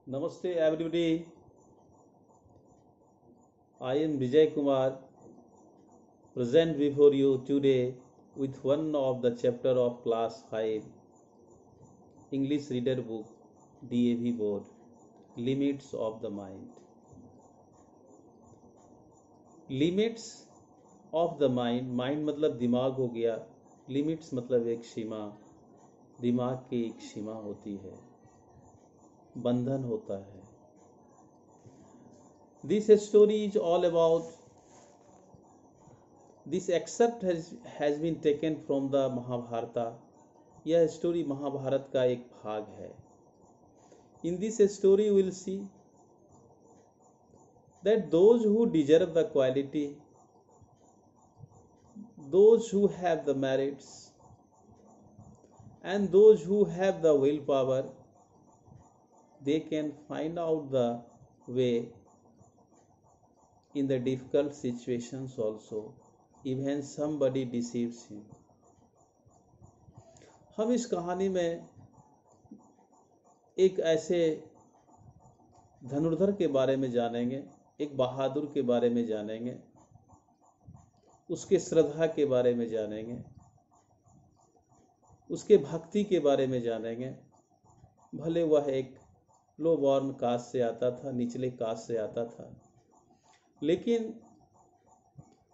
Namaste everybody. I am Vijay Kumar, present before you today with one of the chapter of class 5 English reader book DAV board Limits of the Mind. Limits of the mind मतलब दिमाग हो गया, limits मतलब एक सीमा, दिमाग की एक सीमा होती है, बंधन होता है. This story is all about. This excerpt has been taken from the Mahabharata. यह स्टोरी महाभारत का एक भाग है. In this story we will see that those who deserve the quality, those who have the merits, and those who have the willpower, they can find out the way in the difficult situations also, even somebody deceives him. हम इस कहानी में एक ऐसे धनुर्धर के बारे में जानेंगे, एक बहादुर के बारे में जानेंगे, उसके श्रद्धा के बारे में जानेंगे, उसके भक्ति के बारे में जानेंगे. भले वह एक लो बॉर्न कास्ट से आता था, निचले कास्ट से आता था, लेकिन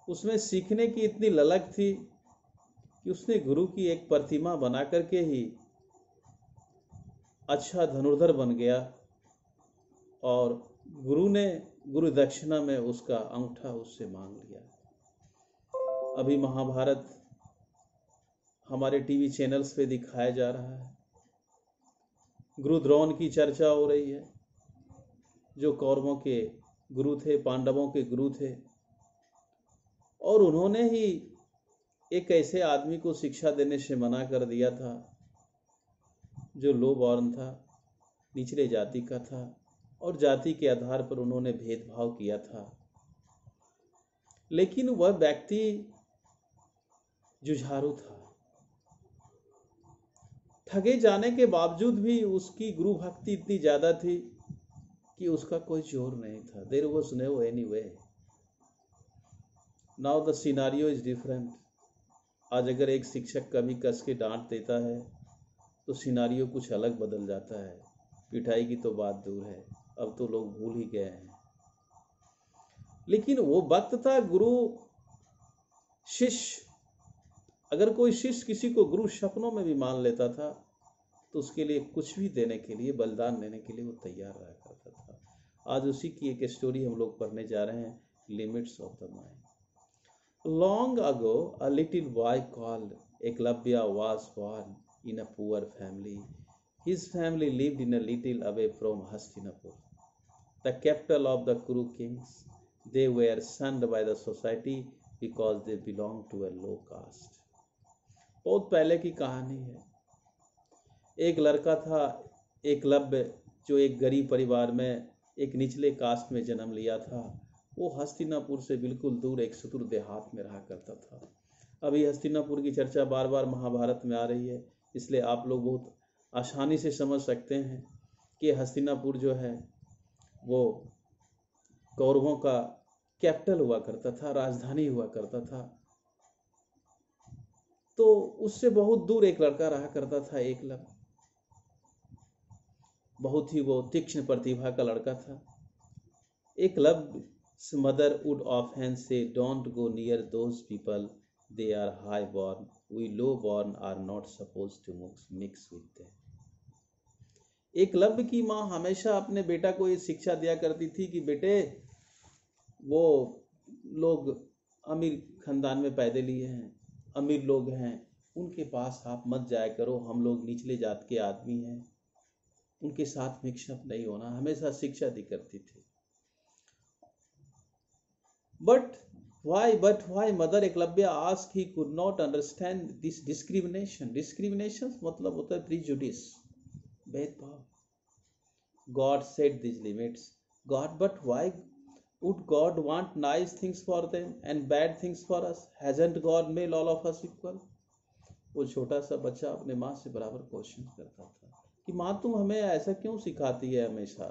उसमें सीखने की इतनी ललक थी कि उसने गुरु की एक प्रतिमा बना करके ही अच्छा धनुर्धर बन गया और गुरु ने गुरु दक्षिणा में उसका अंगूठा उससे मांग लिया. अभी महाभारत हमारे टीवी चैनल्स पे दिखाया जा रहा है. गुरु द्रोण की चर्चा हो रही है, जो कौरवों के गुरु थे, पांडवों के गुरु थे, और उन्होंने ही एक ऐसे आदमी को शिक्षा देने से मना कर दिया था जो लो बॉर्न था, निचले जाति का था, और जाति के आधार पर उन्होंने भेदभाव किया था. लेकिन वह व्यक्ति जुझारू था. ठगे जाने के बावजूद भी उसकी गुरु भक्ति इतनी ज्यादा थी कि उसका कोई जोर नहीं था. There was no any way. Now the scenario is different. आज अगर एक शिक्षक कभी कस के डांट देता है तो सिनारियो कुछ अलग बदल जाता है. पिटाई की तो बात दूर है, अब तो लोग भूल ही गए हैं. लेकिन वो वक्त था गुरु शिष्य, अगर कोई शिष्य किसी को गुरु सपनों में भी मान लेता था तो उसके लिए कुछ भी देने के लिए, बलिदान देने के लिए वो तैयार रहा करता था. आज उसी की एक स्टोरी हम लोग पढ़ने जा रहे हैं, limits of the mind. Long ago, a little boy called Eklavya was born in a poor family. His family lived in a little away from Hastinapur, the capital of the Kuru kings. They were shunned by the society because they belonged to a low caste. बहुत पहले की कहानी है. एक लड़का था एकलव्य, जो एक गरीब परिवार में एक निचले कास्ट में जन्म लिया था. वो हस्तिनापुर से बिल्कुल दूर एक सुदूर देहात में रहा करता था. अभी हस्तिनापुर की चर्चा बार बार महाभारत में आ रही है, इसलिए आप लोग बहुत आसानी से समझ सकते हैं कि हस्तिनापुर जो है वो कौरवों का कैपिटल हुआ करता था, राजधानी हुआ करता था. तो उससे बहुत दूर एक लड़का रहा करता था, एकलव्य. बहुत ही वो तीक्ष्ण प्रतिभा का लड़का था. Eklavya mother would often say, don't go near those people, they are high born, we low born are not supposed to mix with them. Eklavya की माँ हमेशा अपने बेटा को ये शिक्षा दिया करती थी कि बेटे, वो लोग अमीर खानदान में पैदा लिए हैं, अमीर लोग हैं, उनके पास आप मत जाया करो, हम लोग निचले जात के आदमी हैं, उनके साथ मिक्सअप नहीं होना, हमेशा शिक्षा दी करती थी. But why Mother Eklavya asked, he could not understand this discrimination. Discrimination मतलब होता है prejudice, भेदभाव. God set these limits. But why would God want nice things for them and bad things for us? Hasn't God made all of us equal? वो छोटा सा बच्चा अपने माँ से बराबर क्वेश्चन करता था. कि माँ तुम हमें ऐसा क्यों सिखाती है हमेशा,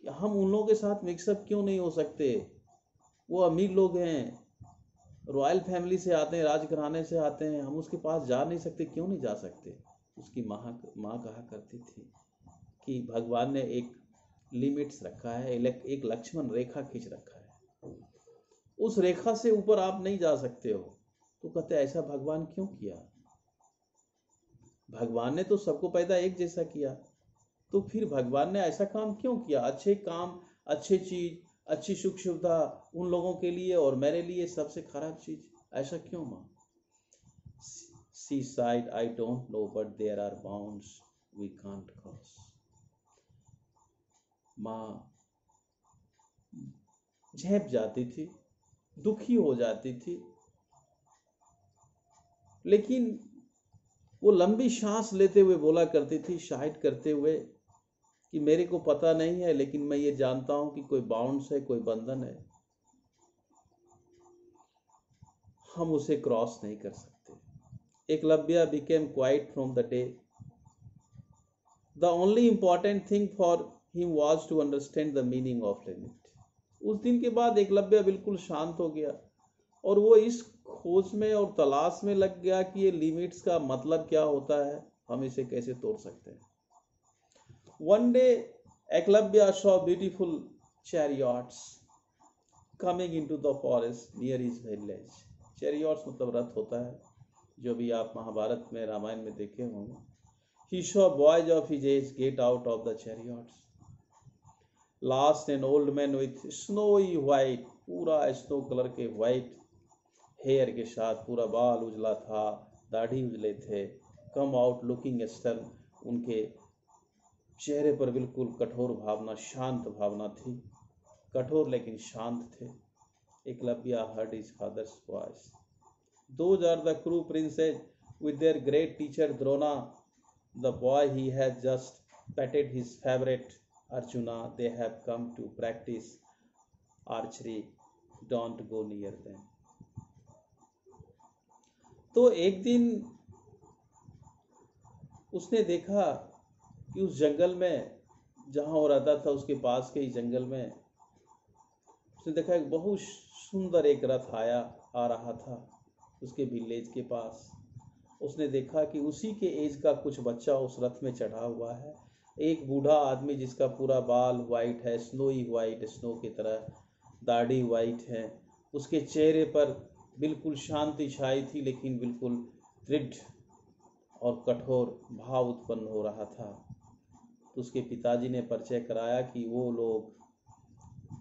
कि हम उन लोगों के साथ मिक्सअप क्यों नहीं हो सकते, वो अमीर लोग हैं, रॉयल फैमिली से आते हैं, राजघराने से आते हैं, हम उसके पास जा नहीं सकते, क्यों नहीं जा सकते। उसकी माँ कहा करती थी कि भगवान ने एक लिमिट्स रखा है, एक लक्ष्मण रेखा खींच रखा है, उस रेखा से ऊपर आप नहीं जा सकते हो। तो कहते ऐसा भगवान क्यों किया, भगवान ने तो सबको पैदा एक जैसा किया, तो फिर भगवान ने ऐसा काम क्यों किया, अच्छे काम, अच्छी चीज, अच्छी सुख सुविधा उन लोगों के लिए और मेरे लिए सबसे खराब चीज, ऐसा क्यों माँ। She said I don't know but there are bounds we can't cross. माँ झेप जाती थी, दुखी हो जाती थी, लेकिन वो लंबी सांस लेते हुए बोला करती थी, शायद करते हुए, कि मेरे को पता नहीं है लेकिन मैं ये जानता हूं कि कोई बाउंड्स है, कोई बंधन है, हम उसे क्रॉस नहीं कर सकते। Eklavya became quiet from the day. The only important thing for him was to understand the meaning of limit. उस दिन के बाद एकलव्य बिल्कुल शांत हो गया और वो इस खोज में और तलाश में लग गया कि ये लिमिट्स का मतलब क्या होता है, हम इसे कैसे तोड़ सकते हैं। One day Eklavya saw beautiful chariots coming into the forest near his village. Chariots मतलब रथ होता है, जो भी आप महाभारत में, रामायण में देखे होंगे। He saw boys of his age get out of the chariots. Last an old man with snowy white, पूरा स्नो कलर के व्हाइट हेयर के साथ, पूरा बाल उजला था, दाढ़ी उजले थे, कम आउट लुकिंग स्टर्न, उनके चेहरे पर बिल्कुल कठोर भावना, शांत भावना थी, कठोर लेकिन शांत थे। Eklavya heard his father's voice. Those are the crew princes with their great teacher Drona, the boy he has just petted his favorite Arjuna. They have come to practice archery. Don't go near them. तो एक दिन उसने देखा कि उस जंगल में जहां वो रहता था, उसके पास के ही जंगल में उसने देखा एक बहुत सुंदर एक रथ आ रहा था उसके विलेज के पास। उसने देखा कि उसी के एज का कुछ बच्चा उस रथ में चढ़ा हुआ है, एक बूढ़ा आदमी जिसका पूरा बाल वाइट है, स्नोई वाइट, स्नो की तरह, दाढ़ी वाइट है, उसके चेहरे पर बिल्कुल शांति छाई थी, लेकिन बिल्कुल दृढ़ और कठोर भाव उत्पन्न हो रहा था। तो उसके पिताजी ने परिचय कराया कि वो लोग,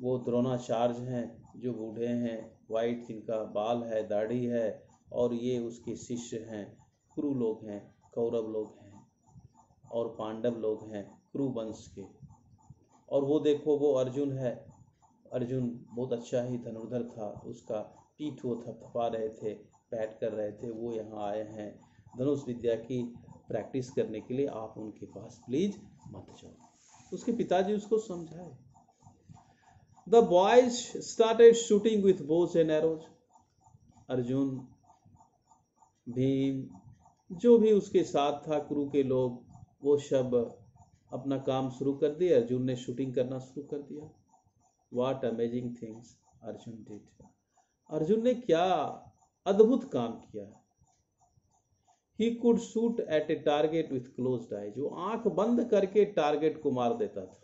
वो द्रोणाचार्य हैं, जो बूढ़े हैं, वाइट, जिनका बाल है, दाढ़ी है, और ये उसके शिष्य हैं, कुरु लोग हैं, कौरव लोग हैं और पांडव लोग हैं, कुरु वंश के। और वो देखो, वो अर्जुन है, अर्जुन बहुत अच्छा ही धनुर्धर था, उसका पीठ वो थपथपा रहे थे, पैट कर रहे थे, वो यहाँ आए हैं धनुष विद्या की प्रैक्टिस करने के लिए, आप उनके पास प्लीज मत जाओ। उसके पिताजी उसको समझाए। The boys started shooting with bows and arrows. Arjun, Bhim, जो भी उसके साथ था, कुरु के लोग, वो सब अपना काम शुरू कर दिए। अर्जुन ने शूटिंग करना शुरू कर दिया। What amazing things Arjun did. Arjun ने क्या अद्भुत काम किया। He could shoot at a target with closed eye. जो आंख बंद करके टारगेट को मार देता था।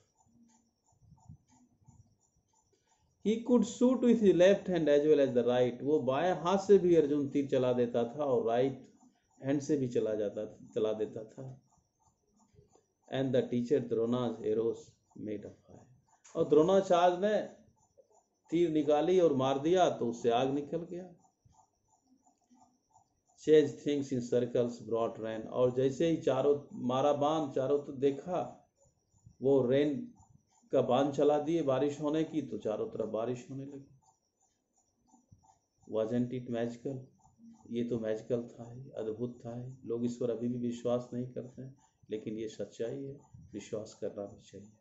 He could shoot with the left hand as well as the right. वो बाएं हाथ से भी अर्जुन तीर चला देता था और राइट हैंड से भी चला देता था। And the teacher Drona's arrows made a fire. और द्रोणाचार्य ने तीर निकाली और मार दिया तो उससे आग निकल गया। Chased things in circles, brought rain. और जैसे ही चारों मारा बाण, चारों तो देखा, वो रेन का बाण चला दिए बारिश होने की, तो चारों तरफ बारिश होने लगी। Wasn't it magical? ये तो मैजिकल था, अद्भुत था। लोग इस पर अभी भी विश्वास नहीं करते हैं, लेकिन ये सच्चाई है, विश्वास करना भी चाहिए।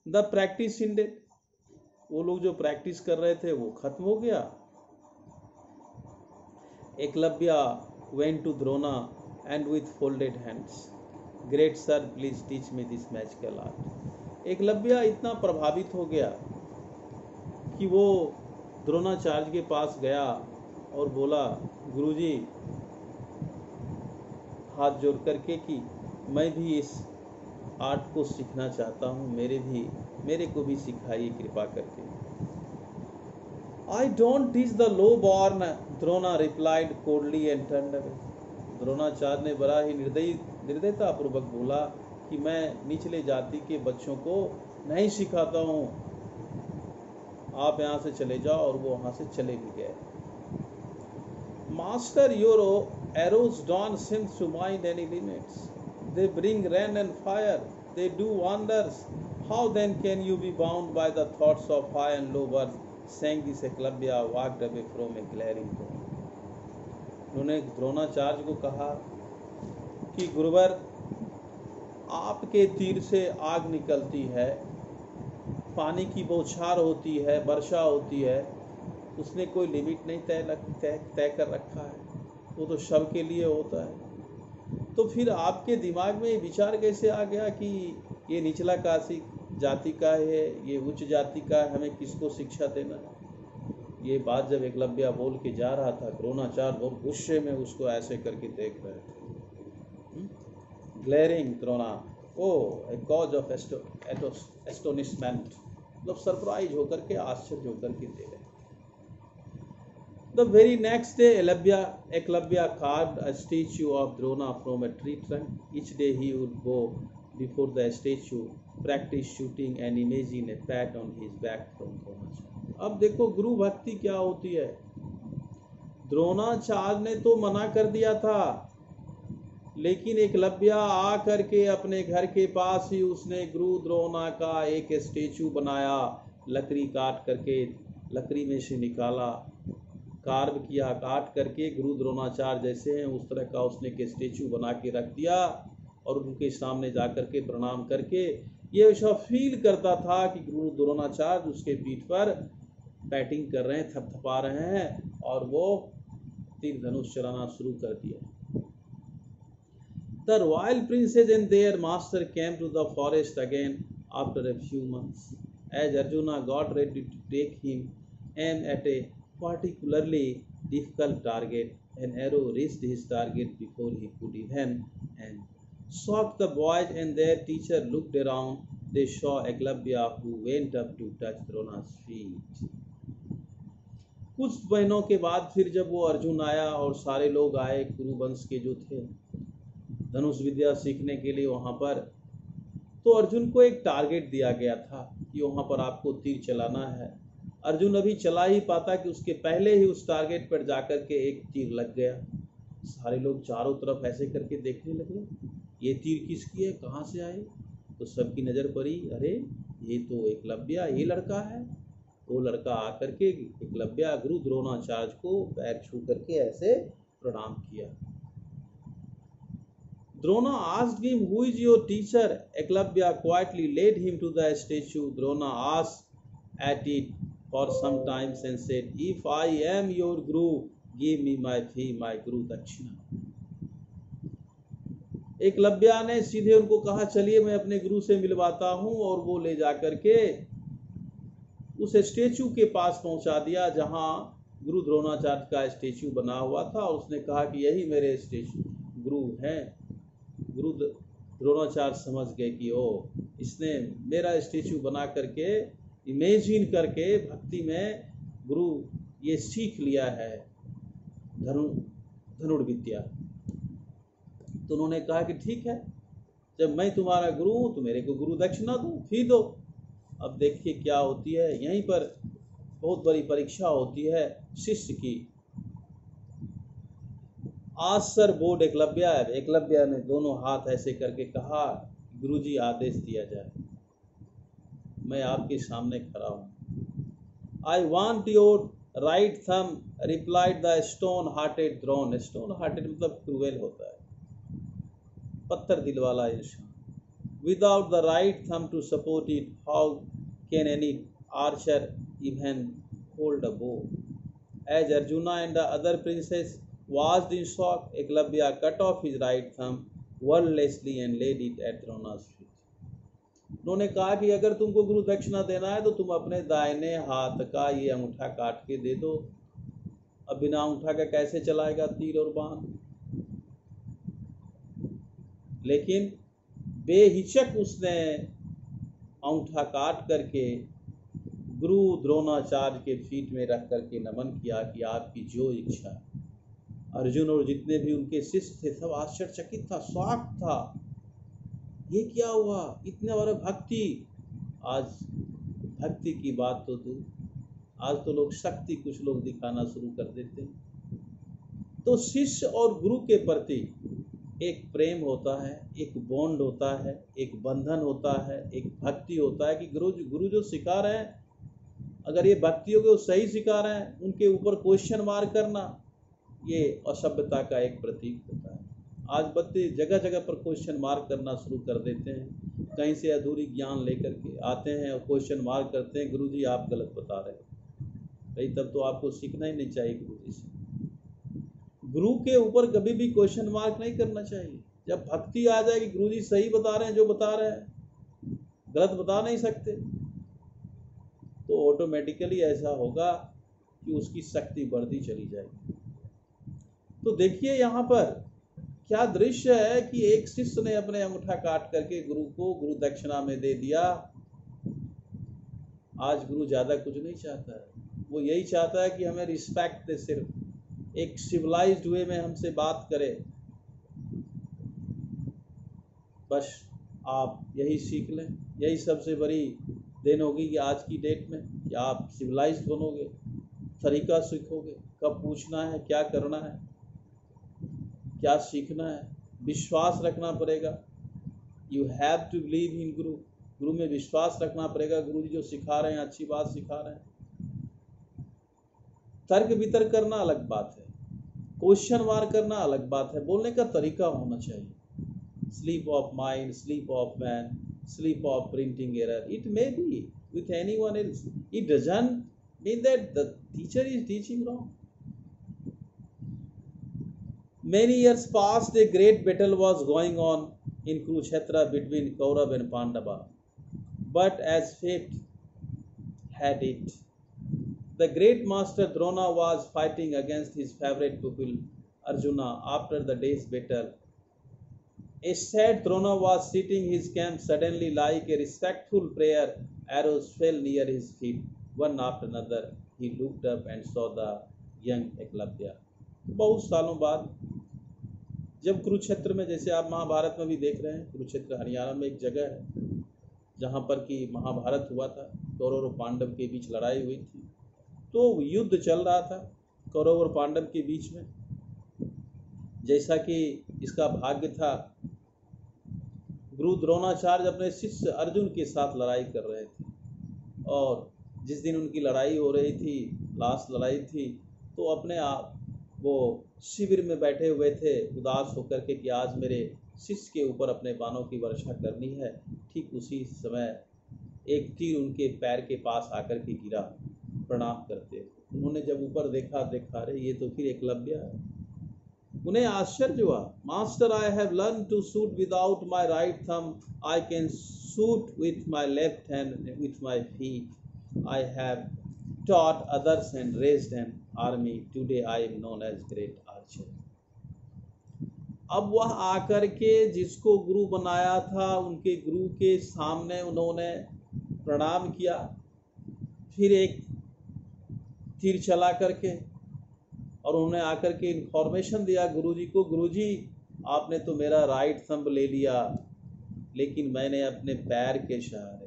The practice ended. वो लोग जो प्रैक्टिस कर रहे थे वो खत्म हो गया। Eklavya went to Drona and with folded hands. Great sir please teach me this magical art. Eklavya इतना प्रभावित हो गया कि वो द्रोणाचार्य के पास गया और बोला, गुरुजी हाथ जोड़ करके कि मैं भी इस आर्ट को सीखना चाहता हूँ, मेरे को भी सिखाइए कृपा करके। I don't teach the low born, Drona replied coldly and tender. Dronacharya ने बड़ा ही निर्दयता पूर्वक बोला कि मैं निचले जाति के बच्चों को नहीं सिखाता हूँ, आप यहाँ से चले जाओ। और वो वहाँ से चले भी गए। Master your arrows don't seem to mind any limits. They bring rain and fire. They do wonders. How then can you be bound by the thoughts of high and low birth? Saying this, Eklavya walked away from a glaring dawn. उन्होंने द्रोणाचार्य को कहा कि गुरुवर, आपके तीर से आग निकलती है, पानी की बौछार होती है, वर्षा होती है, उसने कोई लिमिट नहीं तय कर रखा है, वो तो सब के लिए होता है। तो फिर आपके दिमाग में ये विचार कैसे आ गया कि ये निचला काशी जाति का है, ये उच्च जाति का है, हमें किसको शिक्षा देना है? ये बात जब एकलव्य बोल के जा रहा था, द्रोणाचार्य बहुत गुस्से में उसको ऐसे करके देख रहे थे। Glaring Drona, o a cause of astonishment, मतलब सरप्राइज होकर के, आश्चर्य होकर के दे रहे। The very next day, Eklavya carved a statue of Drona from a tree trunk. Each day he would go before the statue, practice shooting and imagine a pat on his back from Dronacharya. अब देखो गुरु भक्ति क्या होती है। द्रोणाचार्य ने तो मना कर दिया था, लेकिन एकलव्य आ करके अपने घर के पास ही उसने गुरु द्रोणा का एक स्टेचू बनाया, लकड़ी काट करके, लकड़ी में से निकाला, कार्व किया, काट करके गुरु द्रोणाचार्य जैसे हैं उस तरह का उसने एक स्टेचू बना के रख दिया। और उनके सामने जा करके प्रणाम करके ये ऐसा फील करता था कि गुरु द्रोणाचार्य उसके पीठ पर बैटिंग कर रहे हैं, थपथपा रहे हैं, और वो तीर धनुष चलाना शुरू कर दिया। The royal princes and their master came to the forest again after a few months. As Arjuna got ready to take him aim at a particularly difficult target, an arrow reached his target before he could even and shocked the boys and their teacher looked around. They saw Eklavya who went up to touch Drona's feet. कुछ महीनों के बाद फिर जब वो अर्जुन आया और सारे लोग आए कुरुवंश के जो थे धनुष विद्या सीखने के लिए वहां पर, तो अर्जुन को एक टारगेट दिया गया था कि वहां पर आपको तीर चलाना है। अर्जुन अभी चला ही पाता कि उसके पहले ही उस टारगेट पर जाकर के एक तीर लग गया। सारे लोग चारों तरफ ऐसे करके देखने लगे, ये तीर किसकी है, कहाँ से आए? तो सबकी नजर पड़ी, अरे ये तो एकलव्य, ये लड़का है। वो लड़का आकर के एकलव्य गुरु द्रोणाचार्य को पैर छू करके ऐसे प्रणाम किया। Drona asked him, who is your teacher? Eklavya quietly led him to the statue. Drona asked at it for some time and said, if I am your guru, give me my fee, my guru dakshina. Eklavya ने सीधे उनको कहा, चलिए मैं अपने गुरु से मिलवाता हूं, और वो ले जाकर के उस स्टेचू के पास पहुंचा दिया जहां गुरु द्रोणाचार्य का स्टेचू बना हुआ था। और उसने कहा कि यही मेरे स्टेचू गुरु हैं। गुरु द्रोणाचार्य समझ गए कि ओ, इसने मेरा स्टेचू बना करके इमेजिन करके भक्ति में गुरु ये सीख लिया है धनुर्विद्या। तो उन्होंने कहा कि ठीक है, जब मैं तुम्हारा गुरु हूं तो मेरे को गुरु दक्षिणा दो, फी दो। अब देखिए क्या होती है, यहीं पर बहुत बड़ी परीक्षा होती है शिष्य की। आज सर बोर्ड एकलव्य ने दोनों हाथ ऐसे करके कहा, गुरुजी आदेश दिया जाए, मैं आपके सामने खड़ा हूं। I want your right thumb, replied the stone hearted Drona. Stone hearted मतलब क्रूएल होता है, पत्थर दिल वाला इंसान। Without the right thumb to support it, how can any archer even hold a bow? As Arjuna and the other princes was in shock, Eklavya cut off his right thumb wordlessly and laid it at Drona's feet. उन्होंने कहा कि अगर तुमको गुरु दक्षिणा देना है तो तुम अपने दाहिने हाथ का ये अंगूठा काट के दे दो। अब बिना अंगूठा का कैसे चलाएगा तीर और बाण? लेकिन बेहिचक उसने अंगूठा काट करके गुरु द्रोणाचार्य के फीट में रख करके नमन किया कि आपकी जो इच्छा। अर्जुन और जितने भी उनके शिष्य थे सब आश्चर्यचकित था, शॉक था, ये क्या हुआ, इतने बड़े भक्ति। आज भक्ति की बात तो दूर, आज तो लोग शक्ति कुछ लोग दिखाना शुरू कर देते हैं। तो शिष्य और गुरु के प्रति एक प्रेम होता है, एक बॉन्ड होता है, एक बंधन होता है, एक भक्ति होता है कि गुरु जो सिखा रहे हैं, अगर ये भक्तियों को सही सिखा रहे हैं, उनके ऊपर क्वेश्चन मार्क करना ये असभ्यता का एक प्रतीक होता है। आज बच्चे जगह जगह पर क्वेश्चन मार्क करना शुरू कर देते हैं, कहीं से अधूरी ज्ञान लेकर के आते हैं और क्वेश्चन मार्क करते हैं, गुरुजी आप गलत बता रहे हैं। भाई तब तो आपको सीखना ही नहीं चाहिए गुरुजी से। गुरु के ऊपर कभी भी क्वेश्चन मार्क नहीं करना चाहिए। जब भक्ति आ जाए कि गुरुजी सही बता रहे हैं, जो बता रहे हैं, गलत बता नहीं सकते, तो ऑटोमेटिकली ऐसा होगा कि उसकी शक्ति बढ़ती चली जाएगी। तो देखिए यहाँ पर क्या दृश्य है कि एक शिष्य ने अपने अंगूठा काट करके गुरु को गुरु दक्षिणा में दे दिया। आज गुरु ज्यादा कुछ नहीं चाहता है, वो यही चाहता है कि हमें रिस्पेक्ट दे, सिर्फ एक सिविलाइज्ड वे में हमसे बात करे। बस आप यही सीख लें, यही सबसे बड़ी देन होगी कि आज की डेट में कि आप सिविलाइज्ड बनोगे, तरीका सीखोगे, कब पूछना है, क्या करना है, क्या सीखना है। विश्वास रखना पड़ेगा। You have to believe in guru. Guru में विश्वास रखना पड़ेगा। गुरु जी जो सिखा रहे हैं अच्छी बात सिखा रहे हैं। तर्क वितर्क करना अलग बात है, क्वेश्चन मार्क करना अलग बात है, बोलने का तरीका होना चाहिए। Sleep of mind, sleep of man, sleep of printing error. It may be with anyone else. It doesn't mean that the teacher is teaching wrong. Many years past, a great battle was going on in Kurukshetra between Kaurav and Pandava. But as fate had it, the great master Drona was fighting against his favorite pupil Arjuna after the day's battle. A sad Drona was sitting his camp. Suddenly, like a respectful prayer, arrows fell near his feet. One after another, he looked up and saw the young Eklavya. बहुत सालों बाद जब कुरुक्षेत्र में, जैसे आप महाभारत में भी देख रहे हैं, कुरुक्षेत्र हरियाणा में एक जगह है जहाँ पर कि महाभारत हुआ था, कौरव और पांडव के बीच लड़ाई हुई थी। तो युद्ध चल रहा था कौरव और पांडव के बीच में। जैसा कि इसका भाग्य था, गुरु द्रोणाचार्य अपने शिष्य अर्जुन के साथ लड़ाई कर रहे थे, और जिस दिन उनकी लड़ाई हो रही थी, लास्ट लड़ाई थी, तो अपने आप वो शिविर में बैठे हुए थे उदास होकर के कि आज मेरे शिष्य के ऊपर अपने बाणों की वर्षा करनी है। ठीक उसी समय एक तीर उनके पैर के पास आकर के गिरा, प्रणाम करते। उन्होंने जब ऊपर देखा, अरे ये तो फिर एकलव्य है। उन्हें आश्चर्य हुआ। Master, I have learn to shoot without my right thumb, I can shoot with my left hand with my feet, I have taught others and raised an army. Today I am known as great archer. अब वह आकर के जिसको गुरु बनाया था, उनके गुरु के सामने उन्होंने प्रणाम किया, फिर एक तीर चला करके, और उन्होंने आकर के इन्फॉर्मेशन दिया गुरुजी को, गुरुजी आपने तो मेरा राइट थंब ले लिया, लेकिन मैंने अपने पैर के सहारे,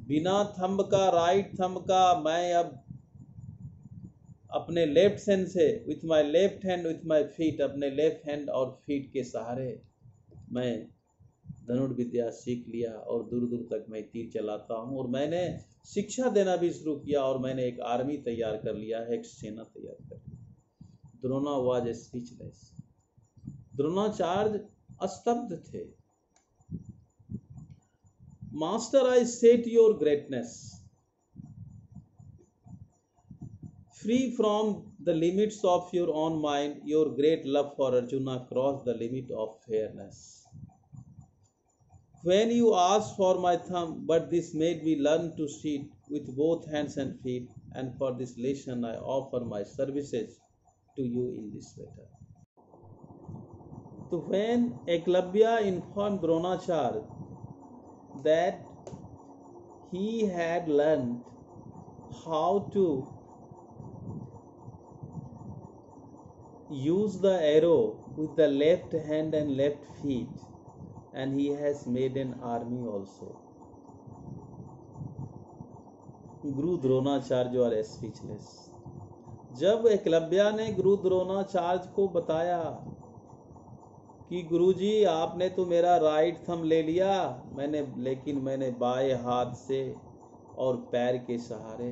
बिना थंब का, राइट थंब का, मैं अब अपने लेफ्ट हैंड से, with my left hand with my feet, अपने लेफ्ट हैंड और फीट के सहारे मैं धनुर्विद्या विद्या सीख लिया और दूर दूर तक मैं तीर चलाता हूँ। और मैंने शिक्षा देना भी शुरू किया, और मैंने एक आर्मी तैयार कर लिया है, एक सेना तैयार कर लिया। Drona was speechless. द्रोणाचार्य स्तब्ध थे। Master, I say to your greatness, free from the limits of your own mind, your great love for Arjuna crossed the limit of fairness. When you asked for my thumb, but this made me learn to sit with both hands and feet, and for this lesson I offer my services to you in this letter. So when Eklavya informed Dronacharya that he had learned how to use the arrow with the left hand and left feet, and he has made an army also. गुरु द्रोणाचार्य और speechless. जब एकलव्या ने गुरु द्रोणाचार्य को बताया कि गुरुजी आपने तो मेरा right thumb ले लिया, लेकिन मैंने बाएं हाथ से और पैर के सहारे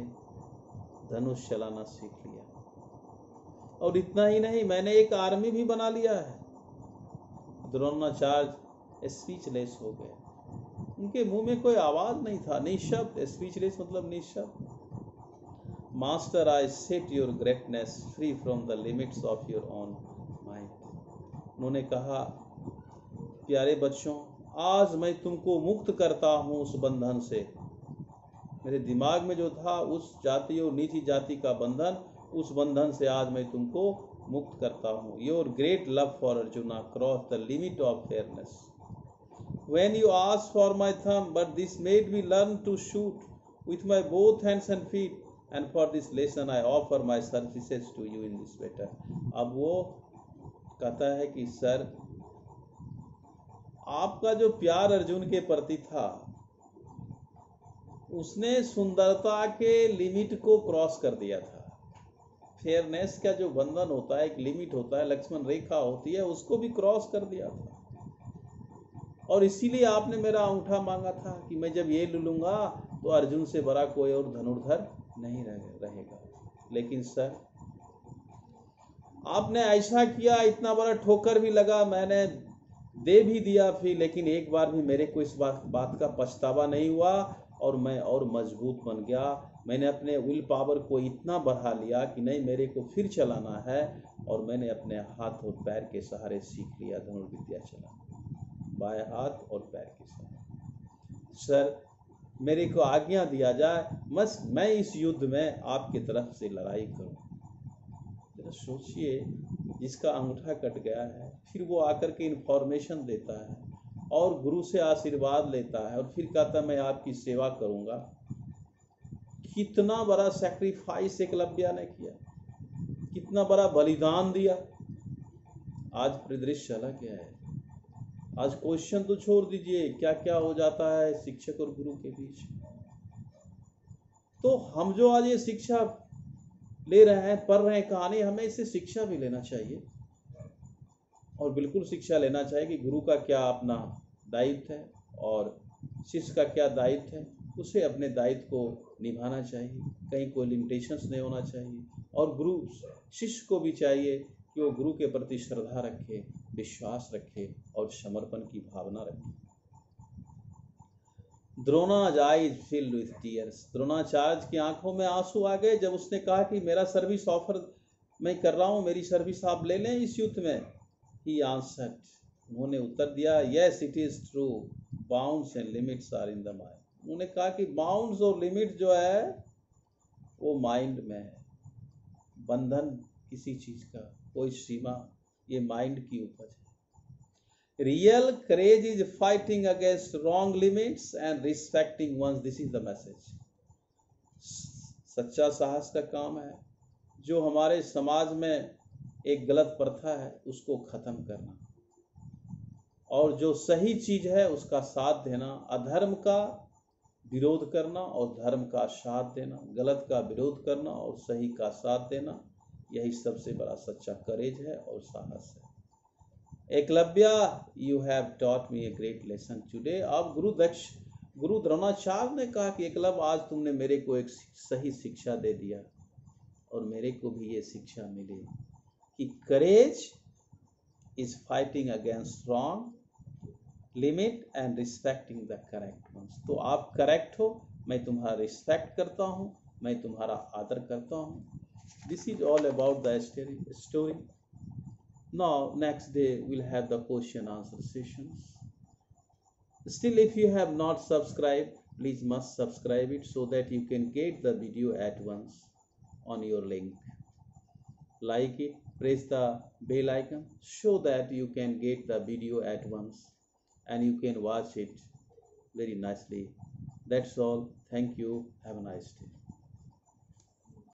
धनुष चलाना सीख लिया, और इतना ही नहीं, मैंने एक आर्मी भी बना लिया है। द्रोणाचार्य स्पीचलेस हो गए। उनके मुंह में कोई आवाज नहीं था, निशब्द। स्पीचलेस मतलब निशब्द। Master, I set your greatness free from the limits of your own mind. उन्होंने कहा, प्यारे बच्चों, आज मैं तुमको मुक्त करता हूं उस बंधन से। मेरे दिमाग में जो था उस जाति और नीची जाति का बंधन, उस बंधन से आज मैं तुमको मुक्त करता हूं। Your great love for arjuna cross the limit of fairness. When you asked for my thumb, but this made me learn to shoot with my both hands and feet, and for this lesson I offer my services to you in this letter. अब वो कहता है कि sir, आपका जो प्यार अर्जुन के प्रति था, उसने सुंदरता के लिमिट को क्रॉस कर दिया था। फेयरनेस का जो बंधन होता है, एक लिमिट होता है, लक्ष्मण रेखा होती है, उसको भी क्रॉस कर दिया था। और इसीलिए आपने मेरा अंगूठा मांगा था कि मैं जब ये ले लूंगा तो अर्जुन से बड़ा कोई और धनुर्धर नहीं रहेगा। लेकिन सर, आपने ऐसा किया, इतना बड़ा ठोकर भी लगा, मैंने दे भी दिया फिर, लेकिन एक बार भी मेरे को इस बात का पछतावा नहीं हुआ, और मैं और मजबूत बन गया। मैंने अपने विल पावर को इतना बढ़ा लिया कि नहीं, मेरे को फिर चलाना है, और मैंने अपने हाथ और पैर के सहारे सीख लिया धनुर्विद्या चलाना, बाएं हाथ और पैर के साथ। सर, मेरे को आज्ञा दिया जाए, बस मैं इस युद्ध में आपकी तरफ से लड़ाई करूं। जरा सोचिए, जिसका अंगूठा कट गया है, फिर वो आकर के इन्फॉर्मेशन देता है और गुरु से आशीर्वाद लेता है, और फिर कहता है मैं आपकी सेवा करूंगा। कितना बड़ा सैक्रिफाइस एकलव्या ने किया, कितना बड़ा बलिदान दिया। आज परिदृश्य अलग है। आज क्वेश्चन तो छोड़ दीजिए, क्या क्या हो जाता है शिक्षक और गुरु के बीच। तो हम जो आज ये शिक्षा ले रहे हैं, पढ़ रहे हैं कहानी, हमें इससे शिक्षा भी लेना चाहिए, और बिल्कुल शिक्षा लेना चाहिए कि गुरु का क्या अपना दायित्व है और शिष्य का क्या दायित्व है। उसे अपने दायित्व को निभाना चाहिए, कहीं कोई लिमिटेशंस नहीं होना चाहिए, और गुरु शिष्य को भी चाहिए कि वो गुरु के प्रति श्रद्धा रखे, विश्वास रखे और समर्पण की भावना रखे। Drona's eyes filled with tears. Dronacharya की आंखों में आंसू आ गए जब उसने कहा कि मेरा सर्विस ऑफर मैं कर रहा हूं, मेरी सर्विस आप ले लें इस युद्ध में। ही आंसर्ड, उन्होंने उत्तर दिया, yes it is true, bounds and limits are in the mind. उन्होंने कहा कि बाउंड्स और लिमिट जो है वो माइंड में है। बंधन किसी चीज का, कोई सीमा, ये माइंड की उपज है। Real courage is fighting against wrong limits and respecting ones. This is the message. सच्चा साहस का काम है जो हमारे समाज में एक गलत प्रथा है उसको खत्म करना, और जो सही चीज है उसका साथ देना, अधर्म का विरोध करना और धर्म का साथ देना, गलत का विरोध करना और सही का साथ देना, यही सबसे बड़ा सच्चा करेज है और साहस है। Eklavya, you have taught me a great lesson today. अब गुरु द्रोणाचार्य ने कहा कि एकलव्य, आज तुमने मेरे को एक सही शिक्षा दे दिया, और मेरे को भी ये शिक्षा मिली कि courage is fighting against wrong limit and respecting the correct ones. तो आप करेक्ट हो, मैं तुम्हारा रिस्पेक्ट करता हूँ, मैं तुम्हारा आदर करता हूँ, This is all about the story. Now, next day we'll have the question answer sessions. Still, if you have not subscribed, please must subscribe it so that you can get the video at once on your link. Like it, press the bell icon so that you can get the video at once and you can watch it very nicely. That's all. Thank you. Have a nice day.